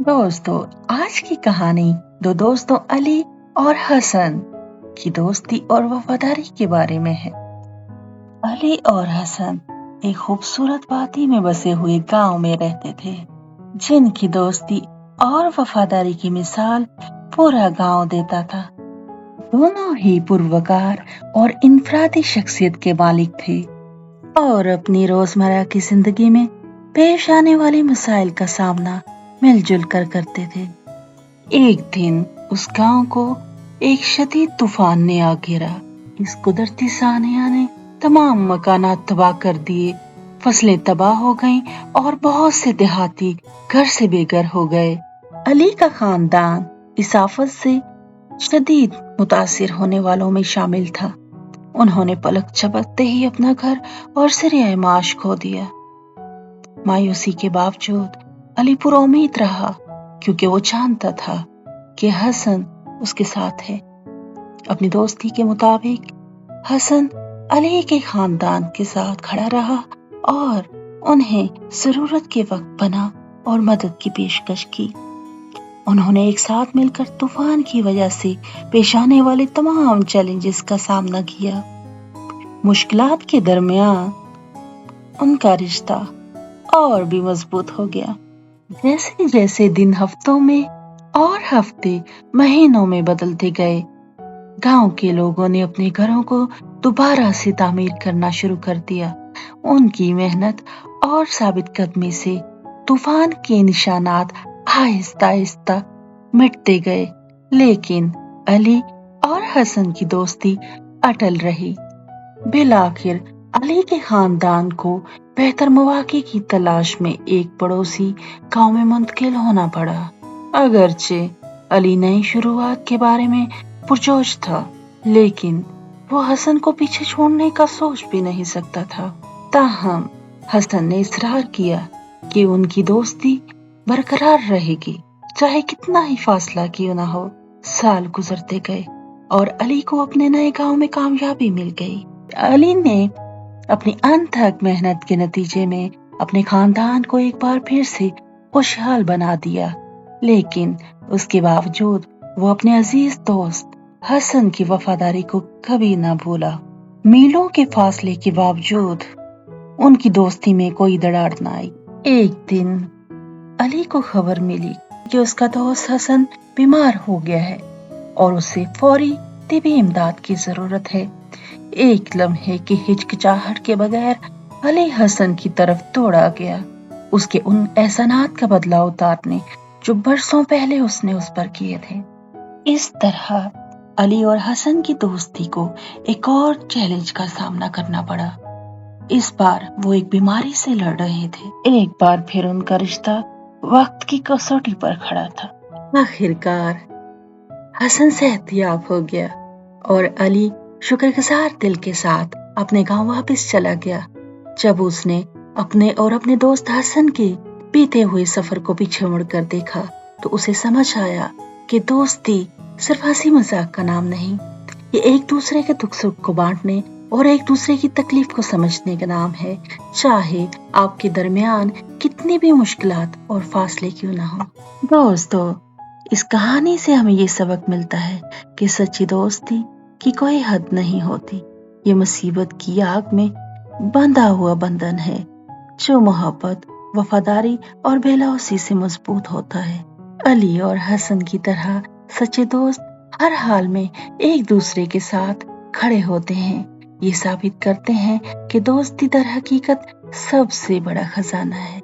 दोस्तों, आज की कहानी दो दोस्तों अली और हसन की दोस्ती और वफादारी के बारे में है। अली और हसन एक खूबसूरत वादी में बसे हुए गांव में रहते थे, जिनकी दोस्ती और वफादारी की मिसाल पूरा गांव देता था। दोनों ही पुरवकार और इनफरादी शख्सियत के मालिक थे और अपनी रोजमर्रा की जिंदगी में पेश आने वाले मसाइल का सामना मिलजुल कर करते थे। एक दिन उस गांव को एक शदीद तूफान ने आ घेरा। इस कुदरती सानिया ने तमाम मकानात तबाह कर दिए, फसलें तबाह हो गईं और बहुत से देहाती घर से बेघर हो गए। अली का खानदान इस आफत से शदीद मुतासिर होने वालों में शामिल था। उन्होंने पलक झपकते ही अपना घर और ज़रिया माश खो दिया। मायूसी के बावजूद अली पुरउम्मीद रहा, क्योंकि वो जानता था कि हसन उसके साथ है। अपनी दोस्ती के मुताबिक हसन अली के खानदान के साथ खड़ा रहा और उन्हें जरूरत के वक्त बना और मदद की पेशकश की। उन्होंने एक साथ मिलकर तूफान की वजह से पेश आने वाले तमाम चैलेंजेस का सामना किया। मुश्किलात के दरमियान उनका रिश्ता और भी मजबूत हो गया। जैसे जैसे दिन हफ्तों में और हफ्ते महीनों में बदलते गए, गांव के लोगों ने अपने घरों को दोबारा से तामीर करना शुरू कर दिया। उनकी मेहनत और साबित कदमी से तूफान के निशानात आहिस्ता आहिस्ता मिटते गए, लेकिन अली और हसन की दोस्ती अटल रही। बिलाखिर अली के खानदान को बेहतर मौके की तलाश में एक पड़ोसी गांव में मुंतकिल होना पड़ा। अगरचे अली नई शुरुआत के बारे में पुरजोश था, लेकिन वो हसन को पीछे छोड़ने का सोच भी नहीं सकता था। ताहम हसन ने इसरार किया कि उनकी दोस्ती बरकरार रहेगी, चाहे कितना ही फासला क्यों ना हो। साल गुजरते गए और अली को अपने नए गांव में कामयाबी मिल गई। अली ने अपनी अनथक मेहनत के नतीजे में अपने खानदान को एक बार फिर से खुशहाल बना दिया, लेकिन उसके बावजूद वो अपने अजीज दोस्त हसन की वफादारी को कभी ना भूला। मीलों के फासले के बावजूद उनकी दोस्ती में कोई दरार न आई। एक दिन अली को खबर मिली कि उसका दोस्त हसन बीमार हो गया है और उसे फौरी तिबी इमदाद की जरूरत है। एक लम्हे की हिचकिचाहट के बगैर अली हसन की तरफ दौड़ा गया, उसके उन एहसानात का बदला उतारने जो बरसों पहले उसने उस पर किए थे। इस तरह अली और हसन की दोस्ती को एक और चैलेंज का सामना करना पड़ा। इस बार वो एक बीमारी से लड़ रहे थे। एक बार फिर उनका रिश्ता वक्त की कसौटी पर खड़ा था। आखिरकार हसन सेहतयाब हो गया और अली शुक्रगुजार दिल के साथ अपने गांव वापस चला गया। जब उसने अपने दोस्त हसन के बीते हुए सफर को पीछे मुड़कर देखा, तो उसे समझ आया कि दोस्ती सिर्फ हंसी मजाक का नाम नहीं, ये एक दूसरे के दुख सुख को बांटने और एक दूसरे की तकलीफ को समझने का नाम है, चाहे आपके दरमियान कितनी भी मुश्किलात और फासले क्यों ना हो। दोस्तों, इस कहानी से हमें ये सबक मिलता है कि सच्ची दोस्ती की कोई हद नहीं होती। ये मुसीबत की आग में बंधा हुआ बंधन है जो मोहब्बत, वफादारी और बेलौसी से मजबूत होता है। अली और हसन की तरह सच्चे दोस्त हर हाल में एक दूसरे के साथ खड़े होते हैं। ये साबित करते हैं कि दोस्ती दर हकीकत सबसे बड़ा खजाना है।